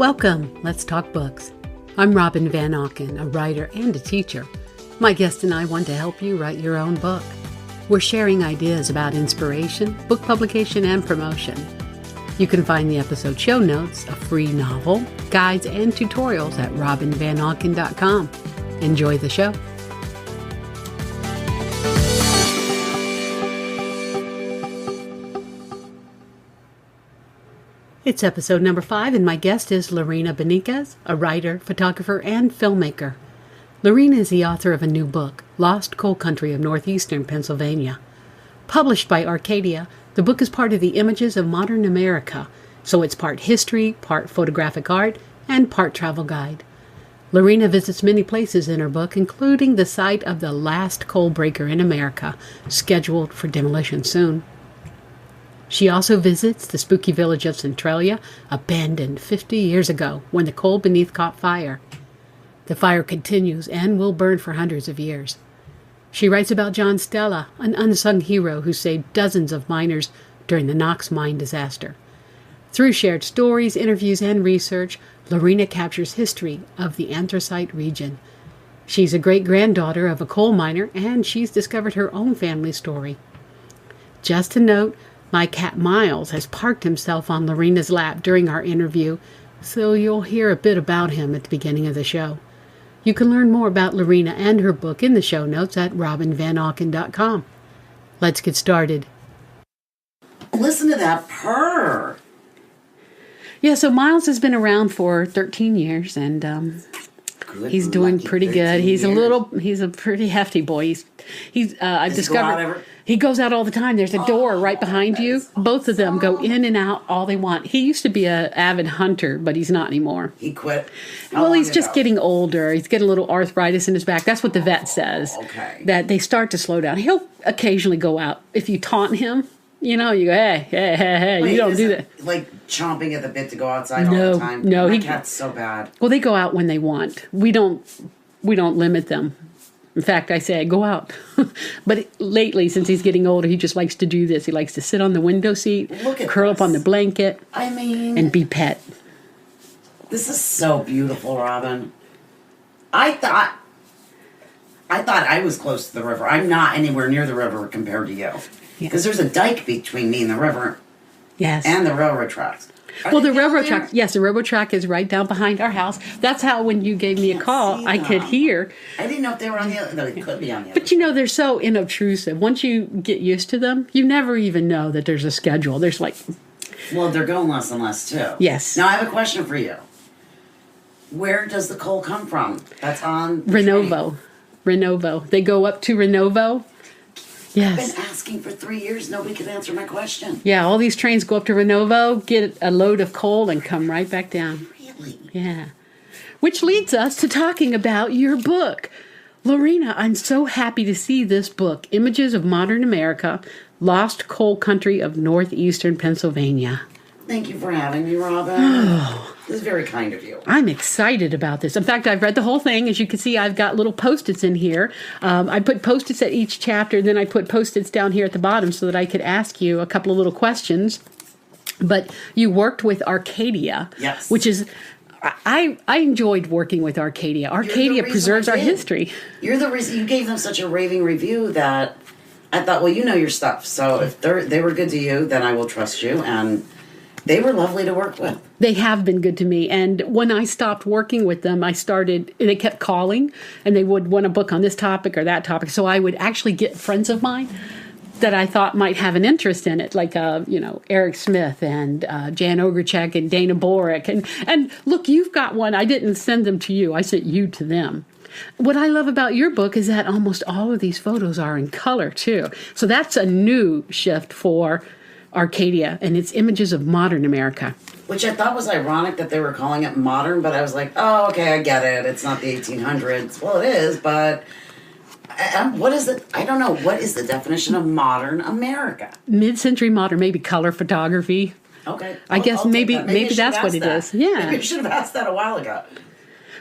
Welcome, let's talk books. I'm Robin Van Auken, a writer and a teacher. My guest and I want to help you write your own book. We're sharing ideas about inspiration, book publication, and promotion. You can find the episode show notes, a free novel, guides, and tutorials at robinvanauken.com. Enjoy the show. It's episode number 5, and my guest is Lorena Beniquez, a writer, photographer, and filmmaker. Lorena is the author of a new book, Lost Coal Country of Northeastern Pennsylvania. Published by Arcadia, the book is part of the Images of Modern America, so it's part history, part photographic art, and part travel guide. Lorena visits many places in her book, including the site of the last coal breaker in America, scheduled for demolition soon. She also visits the spooky village of Centralia, abandoned 50 years ago when the coal beneath caught fire. The fire continues and will burn for hundreds of years. She writes about John Stella, an unsung hero who saved dozens of miners during the Knox Mine Disaster. Through shared stories, interviews, and research, Lorena captures history of the anthracite region. She's a great-granddaughter of a coal miner, and she's discovered her own family story. Just a note, my cat Miles has parked himself on Lorena's lap during our interview, so you'll hear a bit about him at the beginning of the show. You can learn more about Lorena and her book in the show notes at robinvanauken.com. Let's get started. Listen to that purr. Yeah, so Miles has been around for 13 years, and he's doing pretty good. He's a pretty hefty boy. I've discovered he goes out all the time. There's a door right behind you. Both of them go in and out all they want. He used to be an avid hunter, but he's not anymore. He quit? Well, he's just getting older. He's getting a little arthritis in his back. That's what the vet says. Okay. That they start to slow down. He'll occasionally go out. If you taunt him, you go, hey, Wait, you don't do that. Like chomping at the bit to go outside all the time? No. My cat's so bad. Well, they go out when they want. We don't limit them. In fact, I say, go out. But lately, since he's getting older, he just likes to do this. He likes to sit on the window seat, curl up on the blanket, and be pet. This is so beautiful, Robin. I thought I was close to the river. I'm not anywhere near the river compared to you. Because there's a dike between me and the river. Yes. And the railroad tracks. Well, the railroad track, yes, the railroad track is right down behind our house. That's how when you gave me a call, I could hear. I didn't know if they were on the other. No, they could be on the other. But they're so inobtrusive. Once you get used to them, you never even know that there's a schedule. There's Well, they're going less and less too. Yes. Now I have a question for you. Where does the coal come from? That's on Renovo. They go up to Renovo. Yes. I've been asking for 3 years. Nobody could answer my question. Yeah, all these trains go up to Renovo, get a load of coal, and come right back down. Really? Yeah. Which leads us to talking about your book. Lorena, I'm so happy to see this book, Images of Modern America, Lost Coal Country of Northeastern Pennsylvania. Thank you for having me, Robin. This is very kind of you. I'm excited about this. In fact, I've read the whole thing. As you can see, I've got little Post-its in here. I put Post-its at each chapter, then I put Post-its down here at the bottom so that I could ask you a couple of little questions. But you worked with Arcadia. Yes. Which is, I enjoyed working with Arcadia. Arcadia preserves our history. You're the reason you gave them such a raving review that I thought, well, you know your stuff. So if they were good to you, then I will trust you. And they were lovely to work with. They have been good to me. And when I stopped working with them, they kept calling, and they would want a book on this topic or that topic. So I would actually get friends of mine that I thought might have an interest in it, like, Eric Smith and Jan Ogrechek and Dana Borick. And look, you've got one. I didn't send them to you. I sent you to them. What I love about your book is that almost all of these photos are in color, too. So that's a new shift for Arcadia, and it's Images of Modern America. Which I thought was ironic that they were calling it modern, but I was like, oh, okay, I get it. It's not the 1800s. Well, it is, but what is it? I don't know. What is the definition of modern America? Mid-century modern, maybe color photography. Okay. I guess maybe that's what it is. Yeah. Maybe you should have asked that a while ago.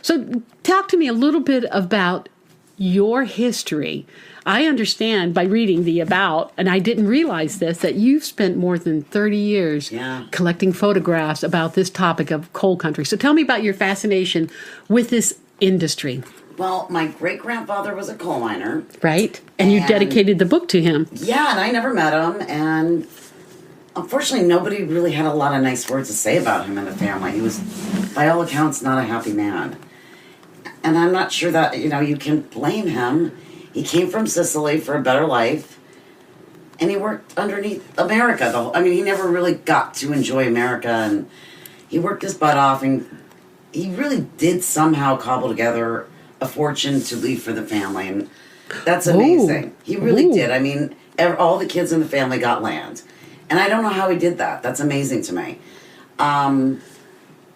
So talk to me a little bit about your history. I understand by reading the about, and I didn't realize this, that you've spent more than 30 years collecting photographs about this topic of coal country. So tell me about your fascination with this industry. Well, my great-grandfather was a coal miner. Right. And you dedicated the book to him. Yeah, and I never met him, and unfortunately nobody really had a lot of nice words to say about him in the family. He was, by all accounts, not a happy man. And I'm not sure that, you can blame him. He came from Sicily for a better life, and he worked underneath America. He never really got to enjoy America, and he worked his butt off, and he really did somehow cobble together a fortune to leave for the family, and that's amazing. Ooh. He really did. All the kids in the family got land, and I don't know how he did that. That's amazing to me. And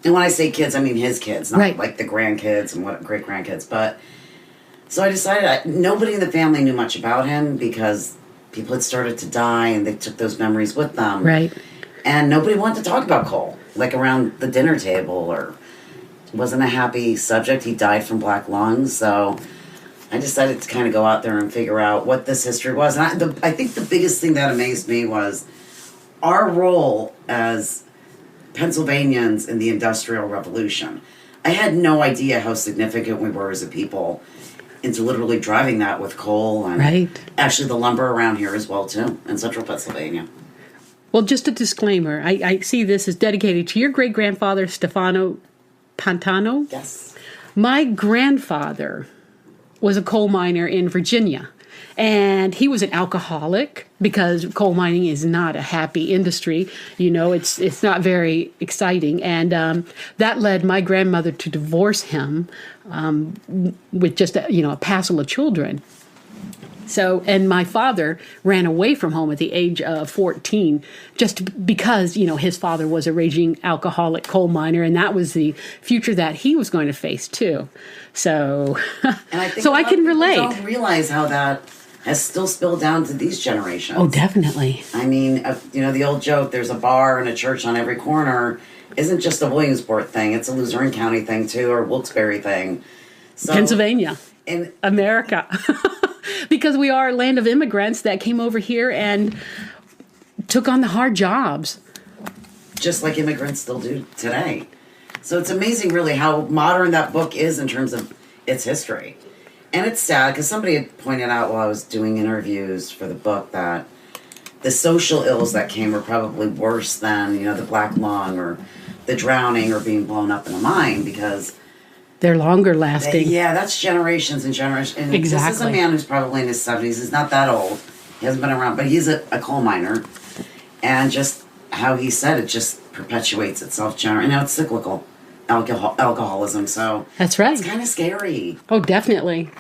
when I say kids, I mean his kids, not like the grandkids and great-grandkids, but... So I decided nobody in the family knew much about him because people had started to die and they took those memories with them. Right. And nobody wanted to talk about coal, like around the dinner table, or it wasn't a happy subject. He died from black lungs, so I decided to kind of go out there and figure out what this history was. And I think the biggest thing that amazed me was our role as Pennsylvanians in the Industrial Revolution. I had no idea how significant we were as a people into literally driving that with coal and actually the lumber around here as well too in central Pennsylvania. Well, just a disclaimer, I see this as dedicated to your great-grandfather Stefano Pantano. Yes. My grandfather was a coal miner in Virginia, and he was an alcoholic because coal mining is not a happy industry. It's not very exciting, and that led my grandmother to divorce him with just a passel of children. So, and my father ran away from home at the age of 14 just because, his father was a raging alcoholic coal miner, and that was the future that he was going to face too. So, and I think I can relate. Don't realize how that has still spilled down to these generations. Oh, definitely. The old joke, there's a bar and a church on every corner, isn't just a Williamsport thing. It's a Luzerne County thing too, or Wilkes-Barre thing. So, Pennsylvania. In America. Because we are a land of immigrants that came over here and took on the hard jobs. Just like immigrants still do today. So it's amazing really how modern that book is in terms of its history. And it's sad because somebody had pointed out while I was doing interviews for the book that the social ills that came were probably worse than, the black lung or the drowning or being blown up in a mine because... They're longer lasting. That's generations and generations. And exactly. This is a man who's probably in his 70s. He's not that old. He hasn't been around, but he's a coal miner. And just how he said it just perpetuates itself. It's cyclical. Alcoholism. So that's right. It's kind of scary. Oh, definitely.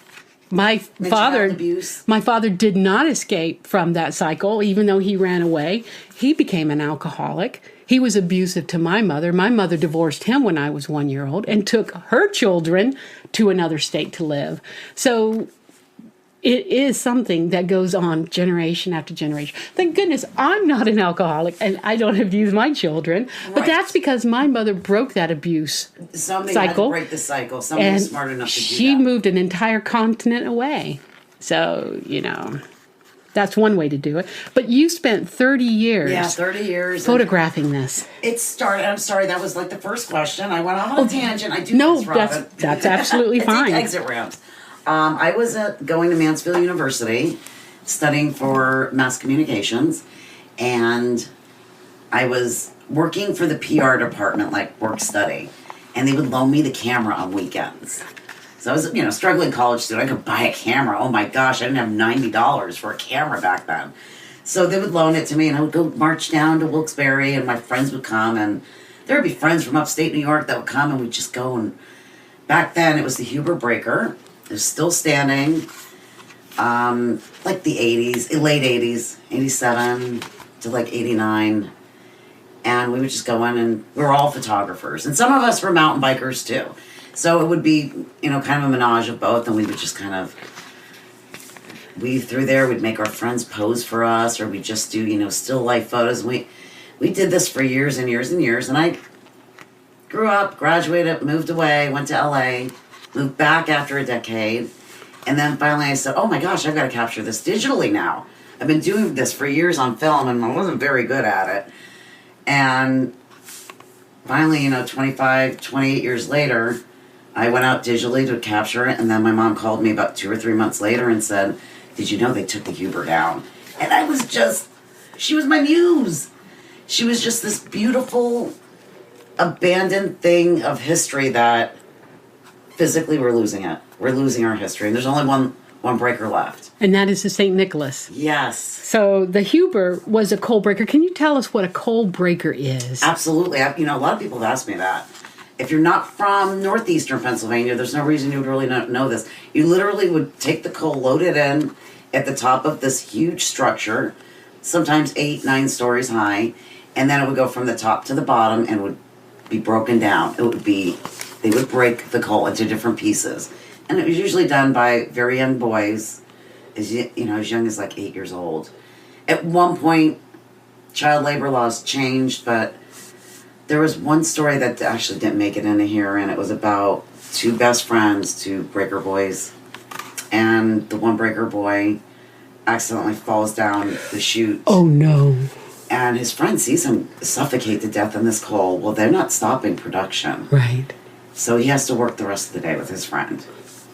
My father did not escape from that cycle, even though he ran away. He became an alcoholic. He was abusive to my mother. My mother divorced him when I was 1 year old and took her children to another state to live. So it is something that goes on generation after generation. Thank goodness I'm not an alcoholic and I don't abuse my children. Right. But that's because my mother broke that abuse cycle. Had to break the cycle. Somebody was smart enough to do that. She moved an entire continent away. So, that's one way to do it. But you spent 30 years. Yeah, 30 years. Photographing this. It started, I'm sorry, that was like the first question. I went off on a tangent. I do this, Robin. That's absolutely fine. I take exit ramps. I was going to Mansfield University studying for mass communications, and I was working for the PR department, like work study, and they would loan me the camera on weekends. So I was, struggling college student. I could buy a camera. Oh my gosh, I didn't have $90 for a camera back then. So they would loan it to me, and I would go march down to Wilkes-Barre, and my friends would come, and there would be friends from upstate New York that would come, and we'd just go. And back then, it was the Huber Breaker. It was still standing, like the 80s, late 80s, 87 to like 89. And we would just go in, and we were all photographers. And some of us were mountain bikers, too. So it would be, kind of a menage of both, and we would just kind of weave through there. We'd make our friends pose for us, or we'd just do, still life photos. We did this for years and years and years, and I grew up, graduated, moved away, went to LA, moved back after a decade, And then finally I said, oh my gosh, I've got to capture this digitally now. I've been doing this for years on film, and I wasn't very good at it. And finally, 25, 28 years later, I went out digitally to capture it, and then my mom called me about 2 or 3 months later and said, did you know they took the Huber down? And I was just, she was my muse. She was just this beautiful, abandoned thing of history that physically we're losing it. We're losing our history. And there's only one breaker left. And that is the St. Nicholas. Yes. So the Huber was a coal breaker. Can you tell us what a coal breaker is? Absolutely. A lot of people have asked me that. If you're not from Northeastern Pennsylvania, there's no reason you would really not know this. You literally would take the coal, load it in at the top of this huge structure, sometimes 8, 9 stories high, and then it would go from the top to the bottom and would be broken down. They would break the coal into different pieces. And it was usually done by very young boys, as young as like 8 years old. At one point, child labor laws changed, but there was one story that actually didn't make it into here, and it was about 2 best friends, 2 breaker boys, and the one breaker boy accidentally falls down the chute. Oh no. And his friend sees him suffocate to death in this coal. Well, they're not stopping production. Right. So he has to work the rest of the day with his friend.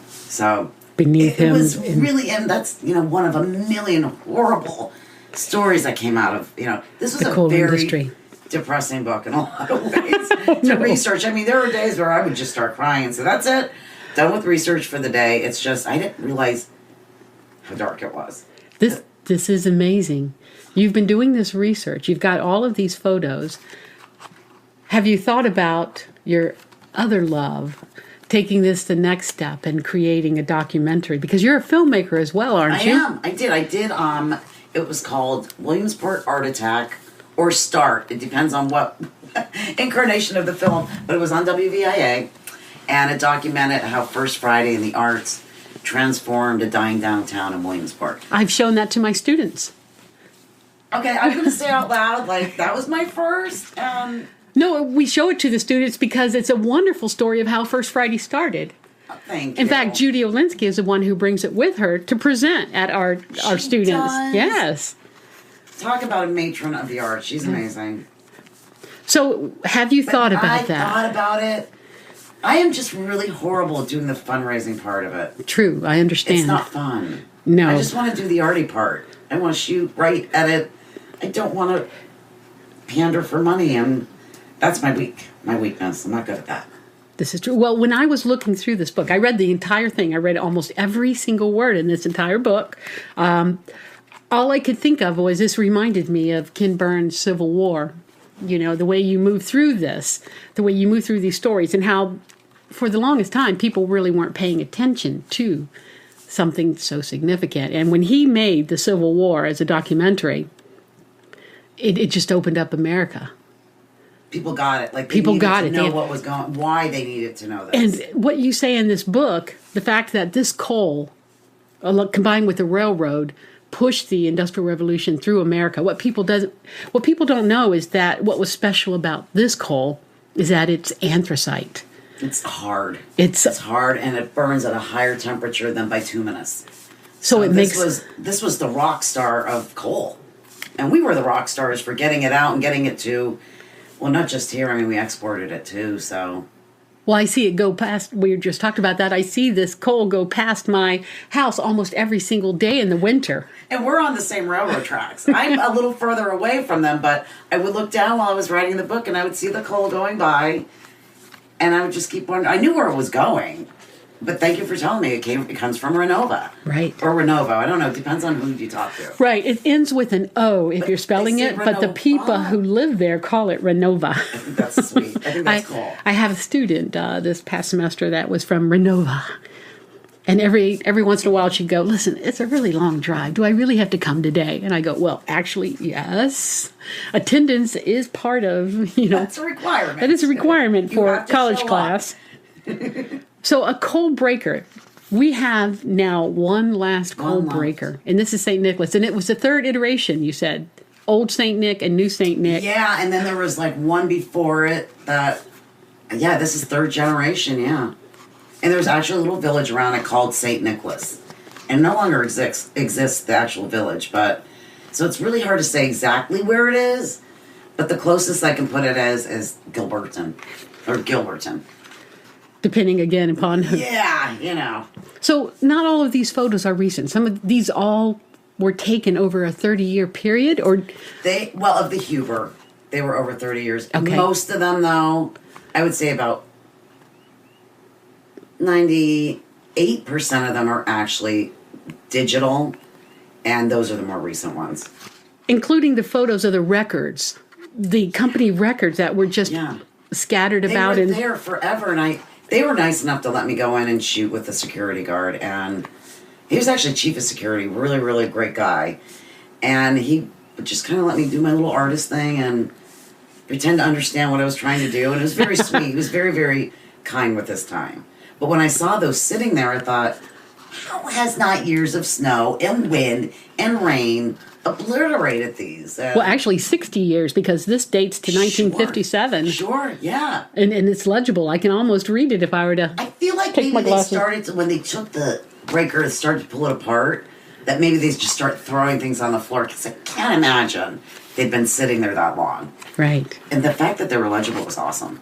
So beneath him. It was really, and that's, one of a million horrible stories that came out of, this was the a coal very industry. Depressing book in a lot of ways to research. I mean, there were days where I would just start crying and say, that's it, done with research for the day. It's just, I didn't realize how dark it was. This is amazing. You've been doing this research. You've got all of these photos. Have you thought about your other love, taking this the next step and creating a documentary? Because you're a filmmaker as well, aren't you? I am. I did. It was called Williamsport Art Attack or Start. It depends on what incarnation of the film. But it was on WVIA, and it documented how First Friday in the Arts transformed a dying downtown in Williamsport. I've shown that to my students. Okay, I'm going to say out loud, that was my first. No, we show it to the students because it's a wonderful story of how First Friday started. Thank you. In fact, Judy Olinsky is the one who brings it with her to present at our students. Does. Yes. Talk about a matron of the arts. She's amazing. So, have you thought about that? I thought about it. I am just really horrible at doing the fundraising part of it. True, I understand. It's not fun. No. I just want to do the arty part. I want to shoot, write, edit. I don't want to pander for money, and that's my weakness. I'm not good at that. This is true. Well, when I was looking through this book, I read the entire thing. I read almost every single word in this entire book. All I could think of was this reminded me of Ken Burns' Civil War. The way you move through this, the way you move through these stories, and how for the longest time people really weren't paying attention to something so significant. And when he made the Civil War as a documentary, it just opened up America. People got it. Like, people got it. Know what was going, why they needed to know this. And what you say in this book, the fact that this coal, combined with the railroad, pushed the Industrial Revolution through America. What people don't know is that what was special about this coal is that it's anthracite. It's hard. It's hard, and it burns at a higher temperature than bituminous. So it makes this was the rock star of coal, and we were the rock stars for getting it out and getting it to. Well, not just here. I mean, we exported it too. So. Well, I see it go past. We just talked about that. I see this coal go past my house almost every single day in the winter. And we're on the same railroad tracks. I'm a little further away from them, but I would look down while I was writing the book, and I would see the coal going by, and I would just keep wondering. I knew where it was going, but thank you for telling me it comes from Renova. Right. Or Renovo. I don't know. It depends on who you talk to. Right. It ends with an O if you're spelling it, but the people who live there call it Renova. I think that's sweet. I think that's cool. I have a student this past semester that was from Renova. And every once in a while she'd go, listen, it's a really long drive. Do I really have to come today? And I go, well, actually, yes. Attendance is part of, That's a requirement. That is a requirement for a college class. So a coal breaker. We have now one last coal breaker. And this is St. Nicholas. And it was the third iteration, you said. Old St. Nick and New St. Nick. Yeah, and then there was one before it that, this is third generation, yeah. And there's actually a little village around it called St. Nicholas. and no longer exists the actual village, but so it's really hard to say exactly where it is, but the closest I can put it as is Gilberton. Depending again upon who. Yeah, you know. So not all of these photos are recent. Some of these all were taken over a 30-year period, or of the Huber, they were over 30 years. Okay. Most of them, though, I would say about 98% of them are actually digital, and those are the more recent ones. including the photos of the records, the company records that were just scattered about. They were there forever, and they were nice enough to let me go in and shoot with the security guard, and he was actually chief of security, really, really great guy, and he just kind of let me do my little artist thing and pretend to understand what I was trying to do, and it was very sweet. He was very, very kind with his time. But when I saw those sitting there, I thought, how has not years of snow and wind and rain obliterated these? Well, actually 60 years, because this dates to 1957. Sure, yeah. And it's legible. I can almost read it if I were to. I feel like maybe they started to, when they took the breaker and started to pull it apart, that maybe they just start throwing things on the floor, because I can't imagine they'd been sitting there that long. Right. And the fact that they were legible was awesome.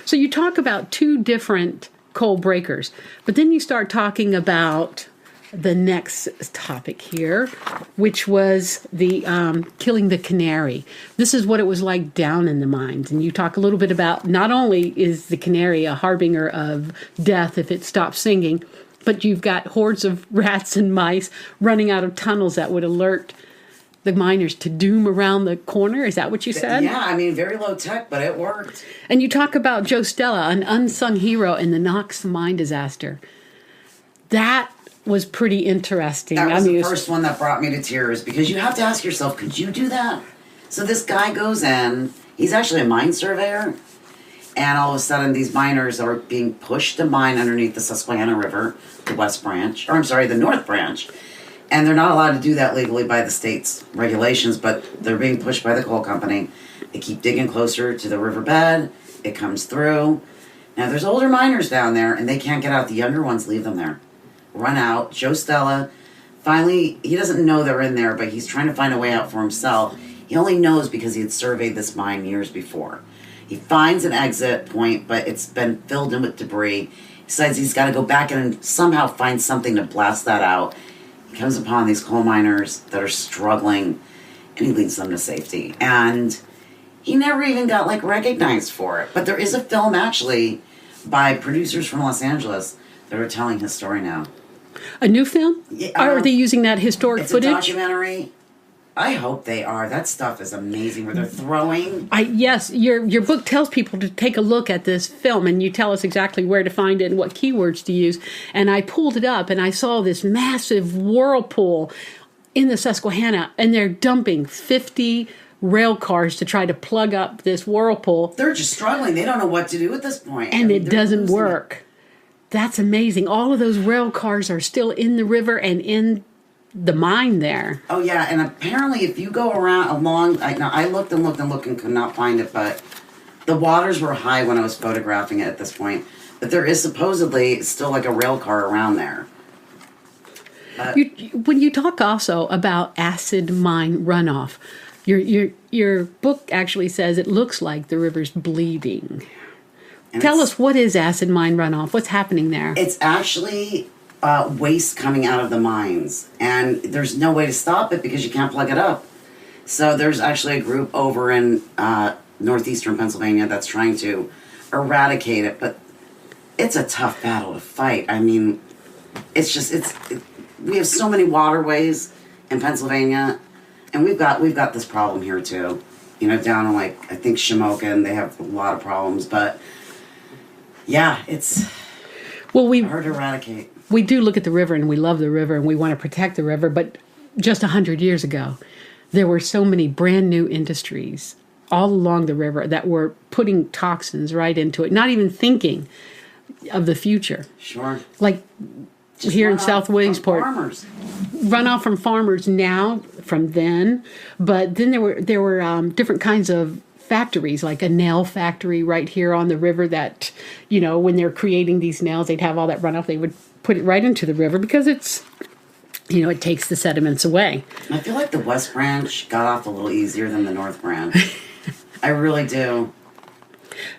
So you talk about two different coal breakers, but then you start talking about the next topic here, which was the killing the canary. This is what it was like down in the mines. And you talk a little bit about, not only is the canary a harbinger of death if it stops singing, but you've got hordes of rats and mice running out of tunnels that would alert the miners to doom around the corner. Is that what you said? Yeah, I mean, very low tech, but it worked. And you talk about John Stella, an unsung hero in the Knox Mine Disaster. That was pretty interesting. That was the first one that brought me to tears, because you have to ask yourself, could you do that? So this guy goes in, he's actually a mine surveyor, and all of a sudden these miners are being pushed to mine underneath the Susquehanna River, the North Branch. And they're not allowed to do that legally by the state's regulations, but they're being pushed by the coal company. They keep digging closer to the riverbed. It comes through. Now, there's older miners down there, and they can't get out. The younger ones leave them there. Run out. Joe Stella, finally, he doesn't know they're in there, but he's trying to find a way out for himself. He only knows because he had surveyed this mine years before. He finds an exit point, but it's been filled in with debris. He decides he's got to go back in and somehow find something to blast that out. He comes upon these coal miners that are struggling, and he leads them to safety. And he never even got, recognized for it. But there is a film, actually, by producers from Los Angeles that are telling his story now. A new film? Yeah, are they using that historic footage? It's a documentary. I hope they are. That stuff is amazing, where they're throwing. Yes, your book tells people to take a look at this film, and you tell us exactly where to find it and what keywords to use. And I pulled it up, and I saw this massive whirlpool in the Susquehanna, and they're dumping 50 rail cars to try to plug up this whirlpool. They're just struggling. They don't know what to do at this point. And it doesn't work. That's amazing. All of those rail cars are still in the river and in the mine there. Oh yeah, and apparently if you go along, I looked and could not find it, but the waters were high when I was photographing it at this point. But there is supposedly still a rail car around there. When you talk also about acid mine runoff, your book actually says it looks like the river's bleeding. Tell us, what is acid mine runoff? What's happening there? It's actually waste coming out of the mines, and there's no way to stop it because you can't plug it up. So there's actually a group over in Northeastern Pennsylvania that's trying to eradicate it, but it's a tough battle to fight. I mean, we have so many waterways in Pennsylvania, and we've got this problem here too. Down in I think Shamokin, they have a lot of problems, but yeah, it's hard to eradicate. We do look at the river, and we love the river, and we want to protect the river, but just 100 years ago, there were so many brand new industries all along the river that were putting toxins right into it, not even thinking of the future. Sure. Just here in South Williamsport. Farmers. Runoff from farmers now, from then, but then there were different kinds of factories, like a nail factory right here on the river that, when they're creating these nails, they'd have all that runoff. They would put it right into the river because it's it takes the sediments away. I feel like the West Branch got off a little easier than the North Branch. I really do.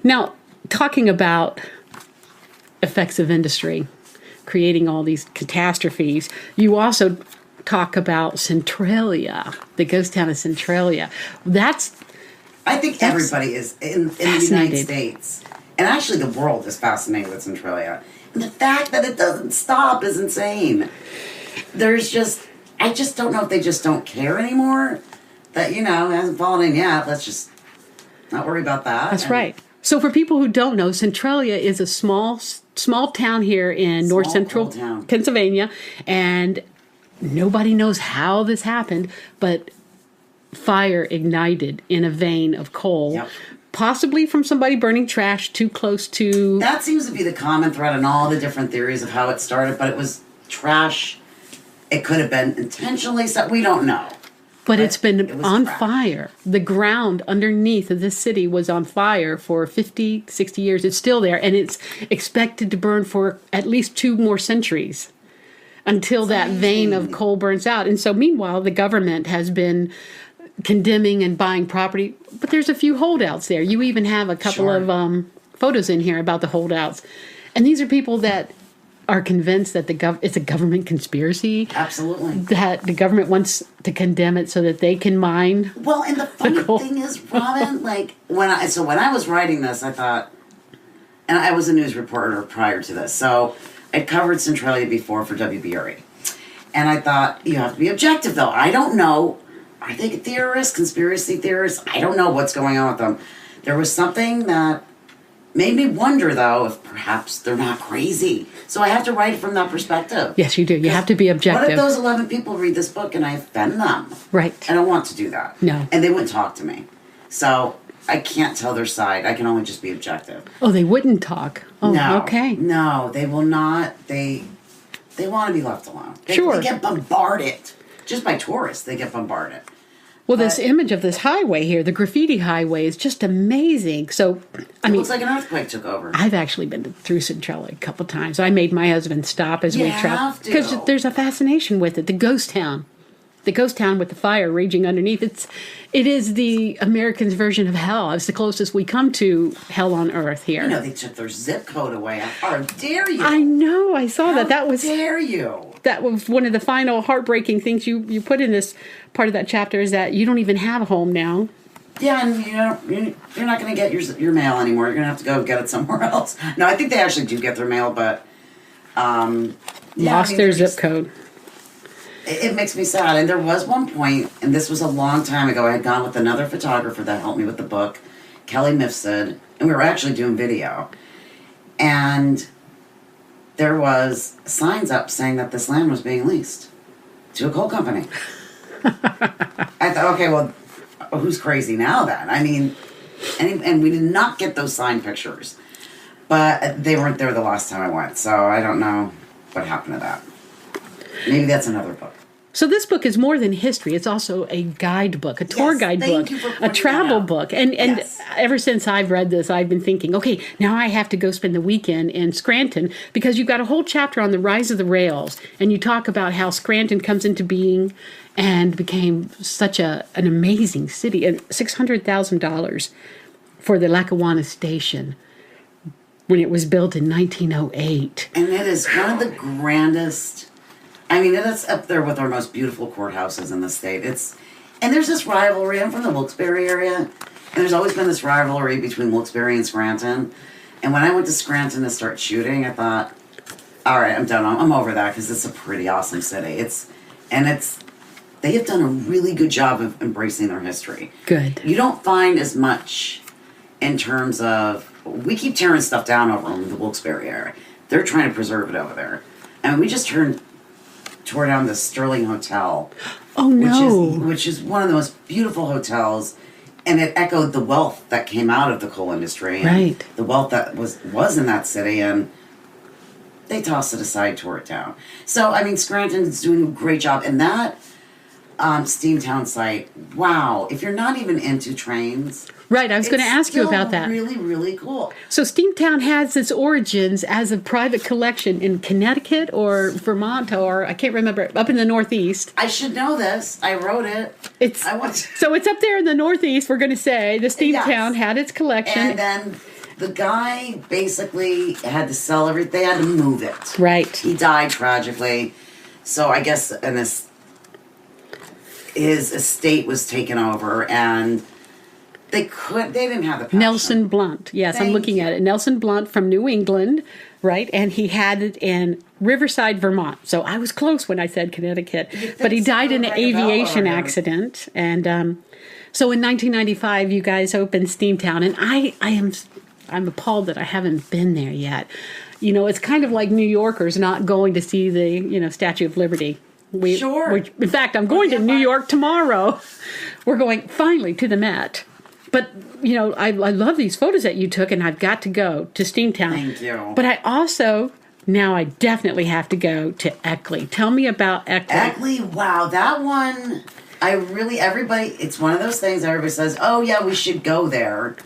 Now, talking about effects of industry, creating all these catastrophes, you also talk about Centralia, the ghost town of Centralia. I think everybody is in the United States, and actually the world is fascinated with Centralia. And the fact that it doesn't stop is insane. I just don't know if they just don't care anymore. That, it hasn't fallen in yet. Let's just not worry about that. That's right. So for people who don't know, Centralia is a small town here in north central Pennsylvania, and nobody knows how this happened, but fire ignited in a vein of coal. Yep. Possibly from somebody burning trash too close to... That seems to be the common thread in all the different theories of how it started, but it was trash. It could have been intentionally set. We don't know. But it's been on fire. The ground underneath of this city was on fire for 50, 60 years. It's still there, and it's expected to burn for at least 2 more centuries until that vein of coal burns out. And so meanwhile, the government has been condemning and buying property, but there's a few holdouts there. You even have a couple of photos in here about the holdouts. And these are people that are convinced that it's a government conspiracy. Absolutely. That the government wants to condemn it so that they can mine. Well, and the funny thing is, Robin, when I was writing this, I thought, and I was a news reporter prior to this, so I'd covered Centralia before for WBRE. And I thought, you have to be objective, though. I don't know. Are they theorists, conspiracy theorists? I don't know what's going on with them. There was something that made me wonder, though, if perhaps they're not crazy. So I have to write it from that perspective. Yes, you do. You have to be objective. What if those 11 people read this book and I offend them? Right. I don't want to do that. No. And they wouldn't talk to me. So I can't tell their side. I can only just be objective. Oh, they wouldn't talk? Oh, no. Okay. No, they will not. They want to be left alone. They get bombarded. Just by tourists, they get bombarded. Well, this image of this highway here, the Graffiti highway, is just amazing. So, it looks like an earthquake took over. I've actually been through Centralia a couple times. I made my husband stop as we traveled because there's a fascination with it. The ghost town with the fire raging underneath. It is the Americans' version of hell. It's the closest we come to hell on earth here. They took their zip code away. How dare you? I know. I saw that. That was. How dare you? That was one of the final heartbreaking things you put in this part of that chapter, is that you don't even have a home now. Yeah, and you're not going to get your mail anymore. You're going to have to go get it somewhere else. No, I think they actually do get their mail, but lost their zip code. It makes me sad. And there was one point, and this was a long time ago, I had gone with another photographer that helped me with the book, Kelly Mifsud, and we were actually doing video. And there was signs up saying that this land was being leased to a coal company. I thought, okay, well, who's crazy now then? I mean, and we did not get those signed pictures. But they weren't there the last time I went, so I don't know what happened to that. Maybe that's another book. So this book is more than history. It's also a guidebook, a tour guide book, a travel book. And ever since I've read this, I've been thinking, okay, now I have to go spend the weekend in Scranton, because you've got a whole chapter on the rise of the rails. And you talk about how Scranton comes into being and became such an amazing city. And $600,000 for the Lackawanna Station when it was built in 1908. And it is one of the grandest... I mean, it's up there with our most beautiful courthouses in the state. And there's this rivalry. I'm from the Wilkes-Barre area, and there's always been this rivalry between Wilkes-Barre and Scranton. And when I went to Scranton to start shooting, I thought, all right, I'm done. I'm over that, because it's a pretty awesome city. They have done a really good job of embracing their history. Good. You don't find as much in terms of, we keep tearing stuff down over in the Wilkes-Barre area. They're trying to preserve it over there. And we just tore down the Sterling Hotel. Oh, no. Which is one of the most beautiful hotels, and it echoed the wealth that came out of the coal industry. And right. The wealth that was in that city, and they tossed it aside, tore it down. So, I mean, Scranton's doing a great job, and that Steamtown site. Wow. If you're not even into trains. Right, I was going to ask you about that. Really, really cool. So Steamtown has its origins as a private collection in Connecticut or Vermont, or I can't remember, up in the Northeast. I should know this. I wrote it. So it's up there in the Northeast, we're going to say. The Steamtown had its collection. And then the guy basically had to sell everything. They had to move it. Right. He died tragically. So I guess his estate was taken over, and they didn't have the passion. Nelson Blunt. Yes, I'm looking at it. Nelson Blunt from New England, right? And he had it in Riverside, Vermont. So I was close when I said Connecticut. But he died in an aviation accident. And so in 1995, you guys opened Steamtown. And I'm appalled that I haven't been there yet. You know, it's kind of like New Yorkers not going to see the, Statue of Liberty. Sure. In fact, I'm going to New York tomorrow. We're going finally to the Met. But, I love these photos that you took, and I've got to go to Steamtown. Thank you. But I definitely have to go to Eckley. Tell me about Eckley. Eckley, wow, that one, it's one of those things everybody says, oh yeah, we should go there.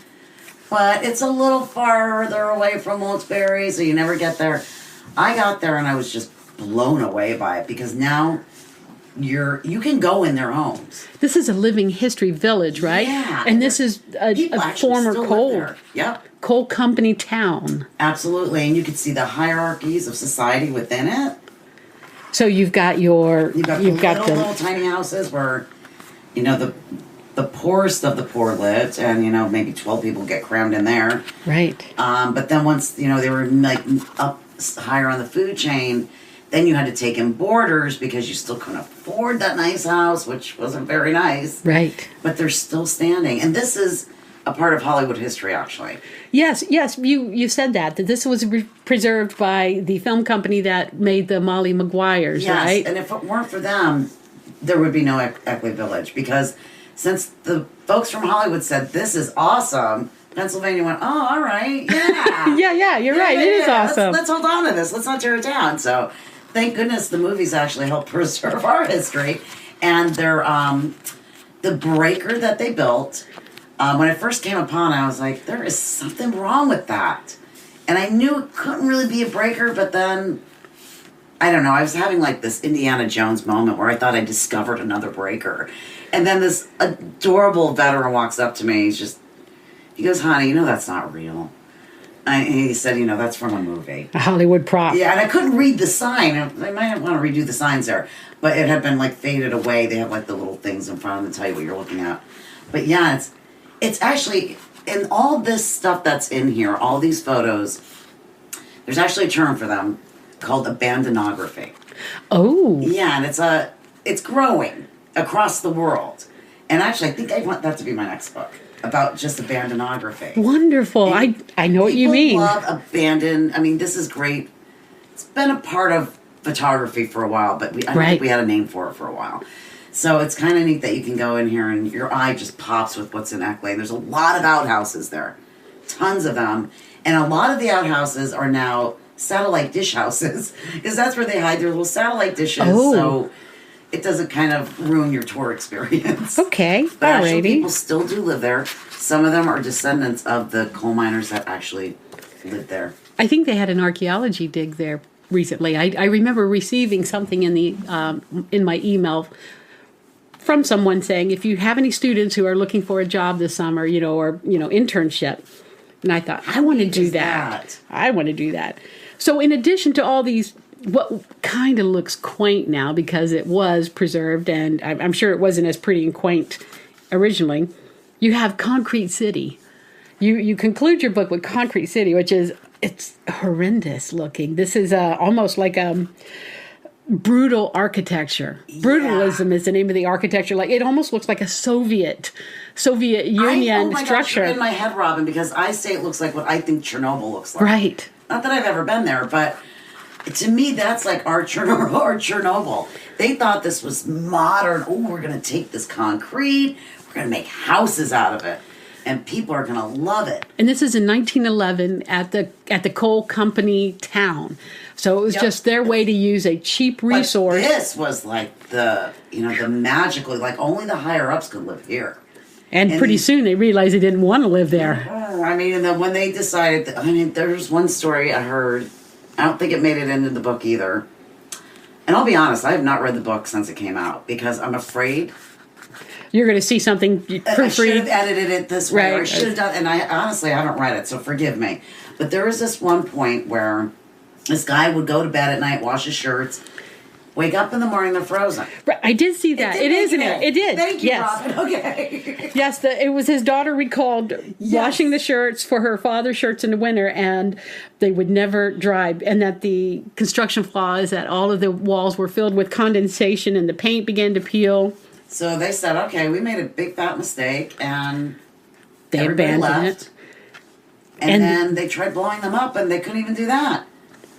But it's a little farther away from Wilkes-Barre, so you never get there. I got there and I was just blown away by it, because now you can go in their homes. This is a living history village, right? Yeah. And this is a former coal company town. Absolutely. And you can see the hierarchies of society within it. So you've got the little tiny houses where, the poorest of the poor lived, and, maybe 12 people get crammed in there. Right. But then once, they were like up higher on the food chain, then you had to take in boarders because you still couldn't afford that nice house, which wasn't very nice. Right. But they're still standing. And this is a part of Hollywood history, actually. Yes, you said that this was preserved by the film company that made the Molly Maguires, right? Yes, and if it weren't for them, there would be no Eckley Village, because since the folks from Hollywood said, this is awesome, Pennsylvania went, oh, all right, yeah. You're right, it is awesome. Let's hold on to this. Let's not tear it down. So thank goodness the movies actually help preserve our history. And the breaker that they built, when it first came upon, I was like, there is something wrong with that. And I knew it couldn't really be a breaker, but then, I don't know, I was having like this Indiana Jones moment where I thought I discovered another breaker. And then this adorable veteran walks up to me. He goes, honey, that's not real. And he said, that's from a movie. A Hollywood prop. Yeah, and I couldn't read the sign. I might want to redo the signs there. But it had been, like, faded away. They have, like, the little things in front of them to tell you what you're looking at. But, yeah, it's actually, in all this stuff that's in here, all these photos, there's actually a term for them called abandonography. Oh. Yeah, and it's growing across the world. And actually, I think I want that to be my next book, about just abandonography. Wonderful. I know what you mean. People love abandon. I mean, this is great. It's been a part of photography for a while, but I don't think we had a name for it for a while. So it's kind of neat that you can go in here and your eye just pops with what's in Eckley. There's a lot of outhouses there. Tons of them. And a lot of the outhouses are now satellite dish houses, because that's where they hide their little satellite dishes. Oh. So it doesn't kind of ruin your tour experience. Okay, but actually, alrighty. people still do live there. Some of them are descendants of the coal miners that actually lived there. I think they had an archaeology dig there recently. I remember receiving something in my email from someone saying, if you have any students who are looking for a job this summer, or internship, and I thought, I want to do that. I want to do that. So in addition to all these, what kind of looks quaint now because it was preserved, and I'm sure it wasn't as pretty and quaint originally, you have Concrete City. You conclude your book with Concrete City, which is, it's horrendous looking. This is almost like brutal architecture. Yeah. Brutalism is the name of the architecture. Like, it almost looks like a Soviet Union structure. Gosh, you're in my head, Robin, because I say it looks like what I think Chernobyl looks like. Right. Not that I've ever been there, but to me, that's like our Chernobyl. They thought this was modern. Oh, we're going to take this concrete. We're going to make houses out of it. and people are going to love it. And this is in 1911 at the coal company town. So it was just their way to use a cheap resource. But this was like the magical, like only the higher ups could live here. And pretty soon they realized they didn't want to live there. I mean, and then when they decided, there's one story I heard. I don't think it made it into the book either. And I'll be honest, I have not read the book since it came out because I'm afraid you're going to see something proofread. I should have edited it this way. Right. Or I should have done, and I honestly haven't read it, so forgive me. But there was this one point where this guy would go to bed at night, wash his shirts, wake up in the morning, they're frozen. Right. I did see that. It is in it. It did. Thank you, yes. Robin. Okay. Yes, it was his daughter recalled washing the shirts for her father's shirts in the winter, and they would never dry. And that the construction flaw is that all of the walls were filled with condensation and the paint began to peel. So they said, okay, we made a big fat mistake, and they abandoned left. it. And then they tried blowing them up, and they couldn't even do that.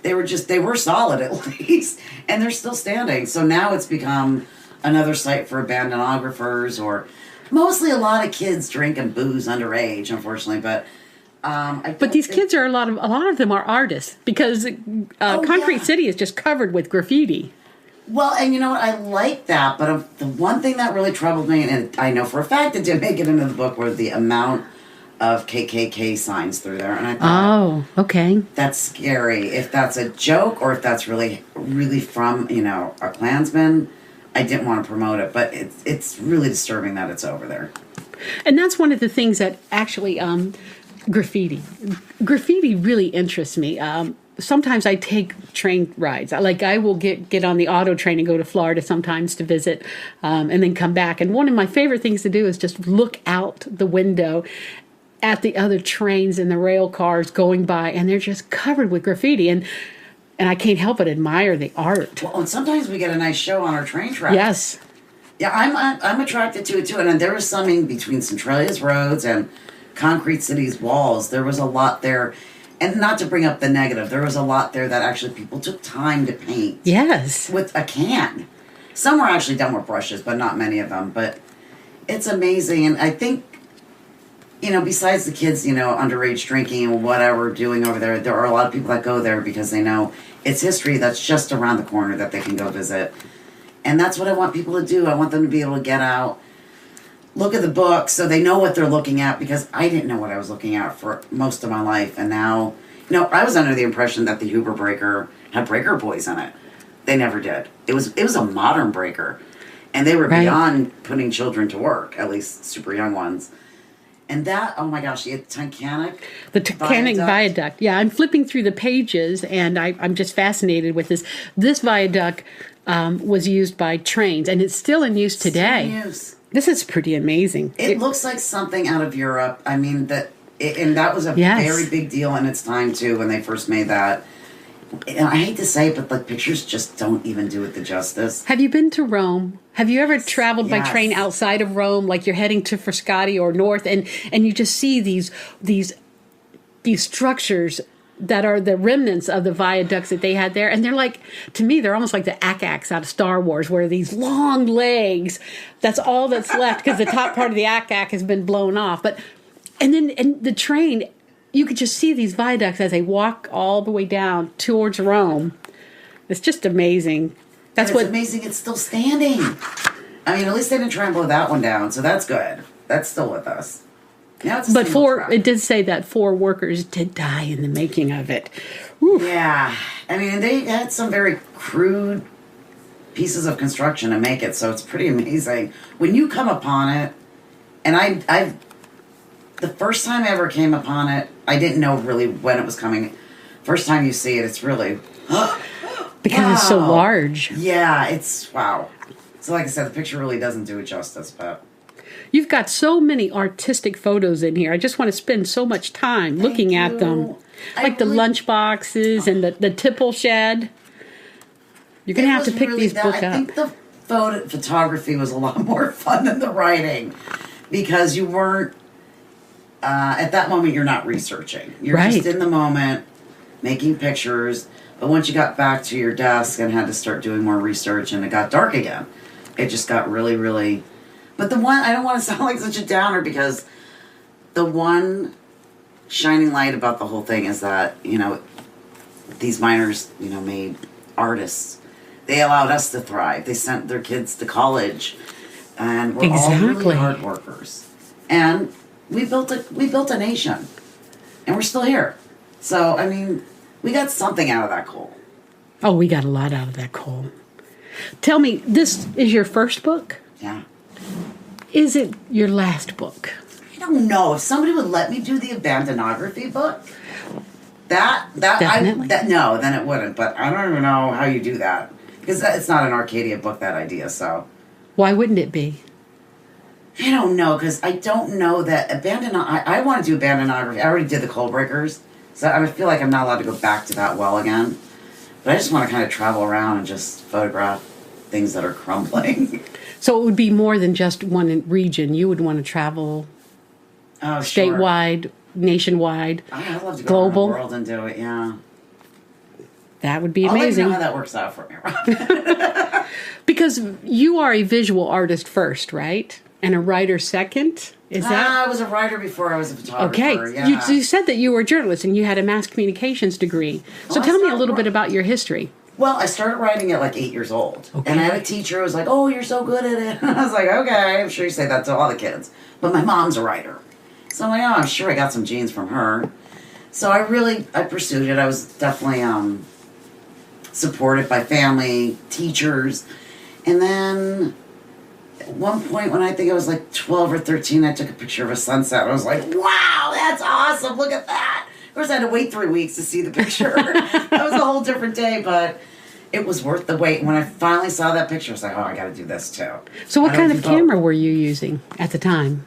They were solid at least, and they're still standing. So now it's become another site for abandonographers, or mostly a lot of kids drinking booze underage, unfortunately. But these kids are a lot of them are artists because Concrete City is just covered with graffiti. Well, and you know what? I like that, but the one thing that really troubled me, and I know for a fact it didn't make it into the book, were the amount of KKK signs through there. And I thought, okay. That's scary. If that's a joke or if that's really, really from, a Klansman, I didn't want to promote it, but it's really disturbing that it's over there. And that's one of the things that actually, graffiti really interests me. Sometimes I take train rides. I will get on the auto train and go to Florida sometimes to visit, and then come back. And one of my favorite things to do is just look out the window at the other trains and the rail cars going by, and they're just covered with graffiti. And I can't help but admire the art. Well, and sometimes we get a nice show on our train tracks. Yes. Yeah, I'm attracted to it too. And there was something between Centralia's roads and Concrete City's walls. There was a lot there. And not to bring up the negative, there was a lot there that actually people took time to paint. Yes. With a can. Some were actually done with brushes, but not many of them. But it's amazing. And I think, besides the kids, underage drinking and whatever doing over there, there are a lot of people that go there because they know it's history that's just around the corner that they can go visit. And that's what I want people to do. I want them to be able to get out, look at the book so they know what they're looking at, because I didn't know what I was looking at for most of my life. And now, I was under the impression that the Huber breaker had breaker boys in it. They never did. It was a modern breaker. And they were beyond putting children to work, at least super young ones. And that, oh my gosh, the Titanic. The Titanic viaduct. Yeah, I'm flipping through the pages, and I'm just fascinated with this. This viaduct was used by trains, and it's still in use today. Still in use. This is pretty amazing. It looks like something out of Europe. I mean, and that was a very big deal in its time, too, when they first made that. And I hate to say it, but the pictures just don't even do it the justice. Have you been to Rome? Have you ever traveled by train outside of Rome, like you're heading to Frascati or north, and you just see these structures that are the remnants of the viaducts that they had there, and they're like, to me, they're almost like the Akax out of Star Wars, where these long legs. That's all that's left because the top part of the Akax has been blown off. And the train. You could just see these viaducts as they walk all the way down towards Rome. It's just amazing. It's amazing it's still standing. I mean, at least they didn't try and blow that one down, so that's good. That's still with us. Now it's it did say that 4 workers did die in the making of it. Oof. Yeah. I mean, they had some very crude pieces of construction to make it, so it's pretty amazing. When you come upon it, and the first time I ever came upon it, I didn't know really when it was coming. First time you see it, it's really... because it's so large. Yeah, it's... Wow. So like I said, the picture really doesn't do it justice, but... You've got so many artistic photos in here. I just want to spend so much time looking at them. Like the lunch boxes and the tipple shed. You're going to have to pick these books up. I think the photography was a lot more fun than the writing. Because you weren't... at that moment, you're not researching. You're just in the moment, making pictures. But once you got back to your desk and had to start doing more research and it got dark again, it just got really, really... But the one, I don't want to sound like such a downer because the one shining light about the whole thing is that, you know, these miners, you know, made artists. They allowed us to thrive. They sent their kids to college, and we're all really hard workers. And we built a nation, and we're still here. So, I mean, we got something out of that coal. Oh, we got a lot out of that coal. Tell me, this is your first book? Yeah. Is it your last book? I don't know. If somebody would let me do the abandonography book, Definitely. No, then it wouldn't. But I don't even know how you do that. Because it's not an Arcadia book, that idea, so. Why wouldn't it be? I don't know, because I don't know that I want to do abandonography. I already did the Coal Breakers, so I feel like I'm not allowed to go back to that well again. But I just want to kind of travel around and just photograph things that are crumbling. So it would be more than just one region. You would want to travel statewide, sure. Nationwide, I'd love to go global. Around the world and do it, yeah. That would be amazing. I'll let you know how that works out for me, Rob. Because you are a visual artist first, right? And a writer second? Is that? I was a writer before I was a photographer. Okay. Yeah. You said that you were a journalist and you had a mass communications degree. So tell me a little bit about your history. Well, I started writing at like 8 years old. Okay. And I had a teacher who was like, "Oh, you're so good at it." I was like, "Okay." I'm sure you say that to all the kids. But my mom's a writer. So I'm like, "Oh, I'm sure I got some genes from her." So I pursued it. I was definitely supported by family, teachers. And then at one point when I think I was like 12 or 13, I took a picture of a sunset. I was like, "Wow, that's awesome. Look at that." Of course, I had to wait 3 weeks to see the picture. That was a whole different day, but it was worth the wait. And when I finally saw that picture, I was like, "Oh, I got to do this too." So what kind of camera were you using at the time?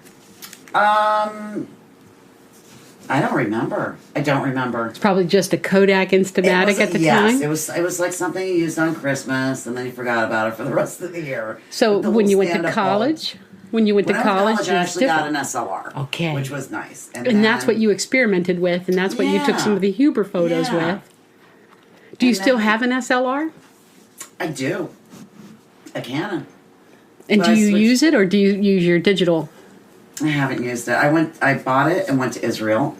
I don't remember. It's probably just a Kodak Instamatic at the time? Yes, it was like something you used on Christmas, and then you forgot about it for the rest of the year. So when you went to college? When you went to college, I actually got an SLR. Okay. Which was nice. And that's what you experimented with, and that's what you took some of the Huber photos with. Do you still have an SLR? I do. A Canon. And do you use it, or do you use your digital? I haven't used it. I bought it and went to Israel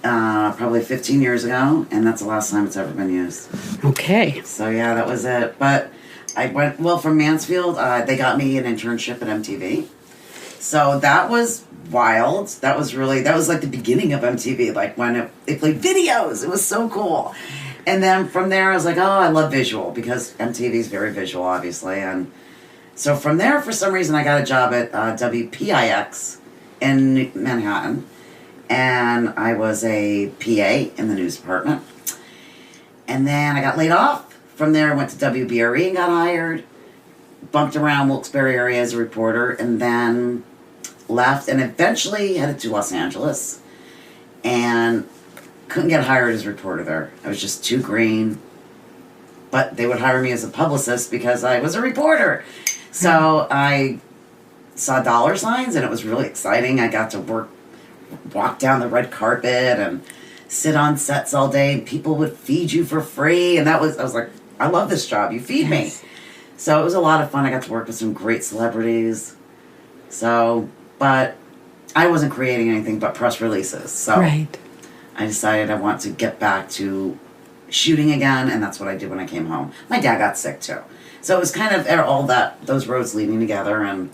probably 15 years ago, and that's the last time it's ever been used. Okay. So yeah, that was it. But I went, from Mansfield, they got me an internship at MTV. So that was wild. That was like the beginning of MTV, like when they played videos. It was so cool. And then from there, I was like, oh, I love visual, because MTV is very visual, obviously. And so from there, for some reason, I got a job at WPIX in Manhattan. And I was a PA in the news department. And then I got laid off. From there, I went to WBRE and got hired. Bumped around Wilkes-Barre area as a reporter. And then left and eventually headed to Los Angeles. And couldn't get hired as a reporter there. I was just too green. But they would hire me as a publicist because I was a reporter. So I saw dollar signs, and it was really exciting. I got to walk down the red carpet and sit on sets all day. People would feed you for free, and I was like, I love this job. You feed me. So it was a lot of fun. I got to work with some great celebrities. So, but I wasn't creating anything but press releases. So I decided I want to get back to shooting again, and that's what I did when I came home. My dad got sick too. So it was kind of all those roads leading together, and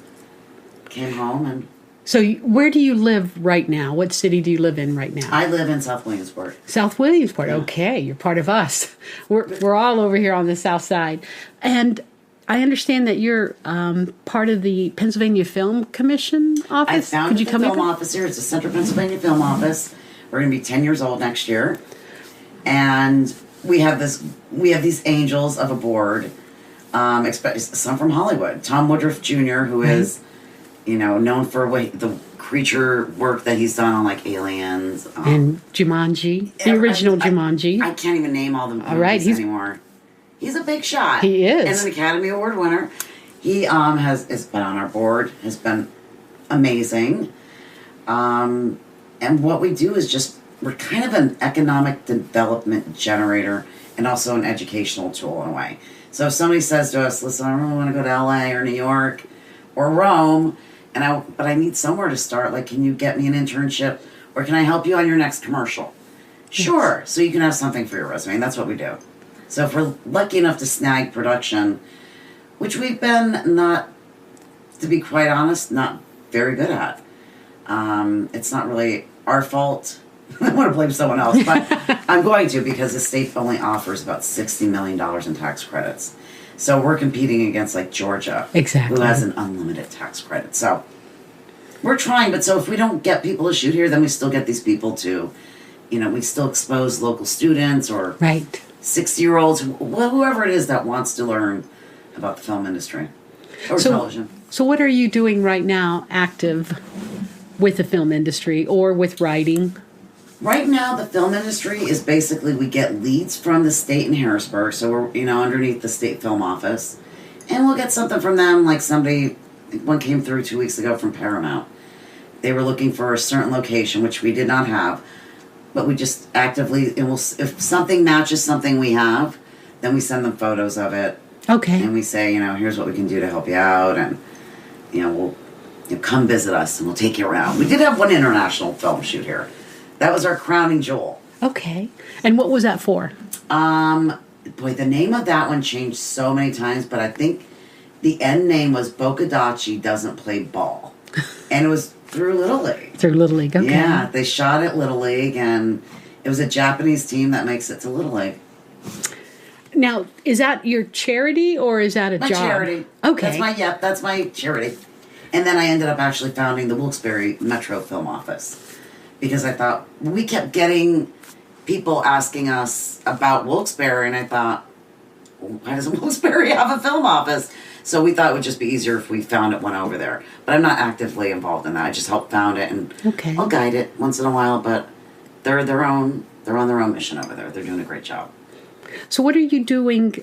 came home. And so where do you live right now? What city do you live in right now? I live in South Williamsport. South Williamsport. Yeah. Okay, you're part of us. We're all over here on the south side. And I understand that you're part of the Pennsylvania Film Commission office. I founded the film office here. It's the Central Pennsylvania Film Office. We're going to be 10 years old next year. And we have these angels of a board. Some from Hollywood. Tom Woodruff Jr., who is, known for the creature work that he's done on, like, Aliens. And Jumanji. The original Jumanji. I can't even name all the movies anymore. He's a big shot. He is. And an Academy Award winner. He has been on our board, has been amazing. And what we do is we're kind of an economic development generator and also an educational tool in a way. So if somebody says to us, listen, I really want to go to LA or New York or Rome, but I need somewhere to start. Like, can you get me an internship, or can I help you on your next commercial? Sure. So you can have something for your resume, and that's what we do. So if we're lucky enough to snag production, which we've been not, to be quite honest, not very good at. It's not really our fault. I want to blame someone else, but I'm going to, because the state only offers about $60 million in tax credits. So we're competing against like Georgia, exactly, who has an unlimited tax credit. So we're trying, but so if we don't get people to shoot here, then we still get these people to, we still expose local students or right 60-year-olds, whoever it is that wants to learn about the film industry or television. So what are you doing right now active with the film industry or with writing? Right now, the film industry is basically, we get leads from the state in Harrisburg, so we're, underneath the state film office, and we'll get something from them, like one came through 2 weeks ago from Paramount. They were looking for a certain location, which we did not have, but we just actively, if something matches something we have, then we send them photos of it. Okay. And we say, here's what we can do to help you out, and, we'll come visit us, and we'll take you around. We did have one international film shoot here. That was our crowning jewel. Okay. And what was that for? Boy, the name of that one changed so many times, but I think the end name was Bokadachi Doesn't Play Ball. And it was through Little League. Through Little League, okay. Yeah, they shot at Little League, and it was a Japanese team that makes it to Little League. Now, is that your charity or is that a my job? My charity. Okay. That's my charity. And then I ended up actually founding the Wilkes-Barre Metro Film Office. Because I thought, we kept getting people asking us about Wilkes-Barre, and I thought, why doesn't Wilkes-Barre have a film office? So we thought it would just be easier if we found one over there. But I'm not actively involved in that. I just help found it, and I'll guide it once in a while, but they're on their own mission over there. They're doing a great job. So what are you doing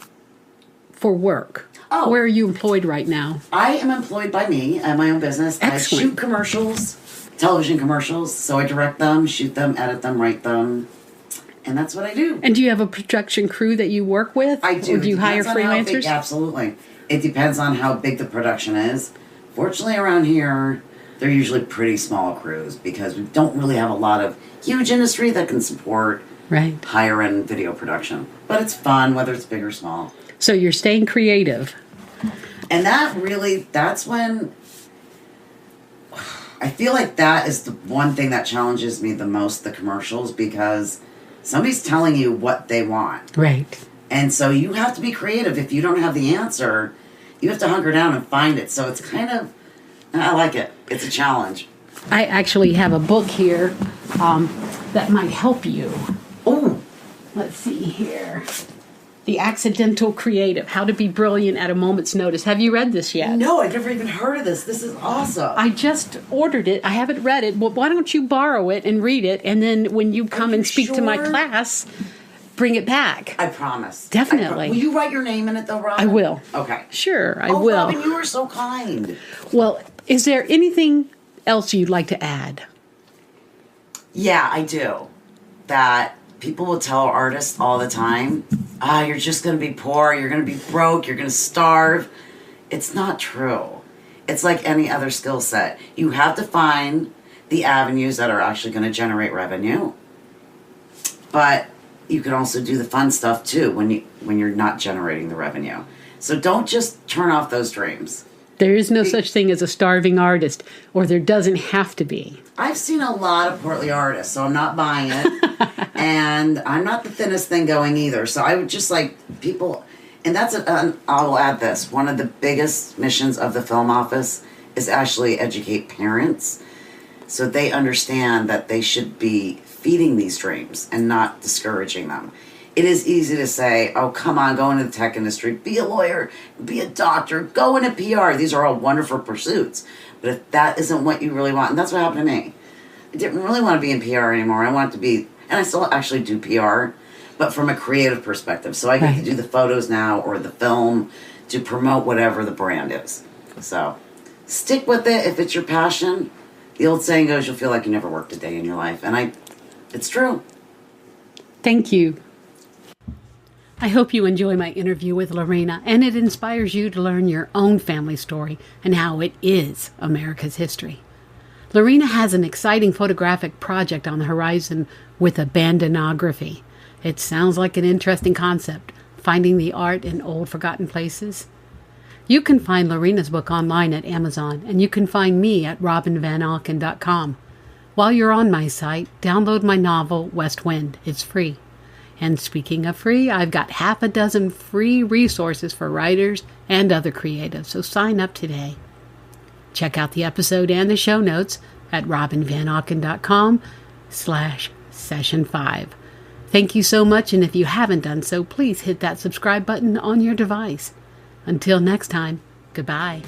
for work? Oh. Where are you employed right now? I am employed by me. I have my own business. Excellent. I shoot commercials. Television commercials, so I direct them, shoot them, edit them, write them, and that's what I do. And do you have a production crew that you work with? I do. Or do you hire freelancers? Absolutely. It depends on how big the production is. Fortunately, around here, they're usually pretty small crews because we don't really have a lot of huge industry that can support higher-end video production. But it's fun, whether it's big or small. So you're staying creative. And that's when... I feel like that is the one thing that challenges me the most, the commercials, because somebody's telling you what they want. Right. And so you have to be creative. If you don't have the answer, you have to hunker down and find it. So it's I like it. It's a challenge. I actually have a book here that might help you. Oh. Let's see here. The Accidental Creative, How to Be Brilliant at a Moment's Notice. Have you read this yet? No, I've never even heard of this. This is awesome. I just ordered it. I haven't read it. Well, why don't you borrow it and read it, and then when you come and speak to my class, bring it back. I promise. Definitely. Will you write your name in it, though, Robin? I will. Okay. Sure, I will. Robin, you are so kind. Well, is there anything else you'd like to add? Yeah, I do. That people will tell artists all the time, you're just going to be poor, you're going to be broke, you're going to starve. It's not true. It's like any other skill set. You have to find the avenues that are actually going to generate revenue. But you can also do the fun stuff too when you're not generating the revenue. So don't just turn off those dreams. There is no such thing as a starving artist, or there doesn't have to be. I've seen a lot of portly artists, so I'm not buying it. And I'm not the thinnest thing going either. So I would just like people, and I will add this. One of the biggest missions of the film office is actually educate parents so they understand that they should be feeding these dreams and not discouraging them. It is easy to say, oh, come on, go into the tech industry, be a lawyer, be a doctor, go into PR. These are all wonderful pursuits. But if that isn't what you really want, and that's what happened to me. I didn't really want to be in PR anymore. I wanted to be, and I still actually do PR, but from a creative perspective. So I get to do the photos now or the film to promote whatever the brand is. So stick with it if it's your passion. The old saying goes, you'll feel like you never worked a day in your life. And it's true. Thank you. I hope you enjoy my interview with Lorena and it inspires you to learn your own family story and how it is America's history. Lorena has an exciting photographic project on the horizon with abandonography. It sounds like an interesting concept, finding the art in old forgotten places. You can find Lorena's book online at Amazon, and you can find me at robinvanauken.com. While you're on my site, download my novel, West Wind. It's free. And speaking of free, I've got half a dozen free resources for writers and other creatives, so sign up today. Check out the episode and the show notes at robinvanauken.com/session5. Thank you so much, and if you haven't done so, please hit that subscribe button on your device. Until next time, goodbye.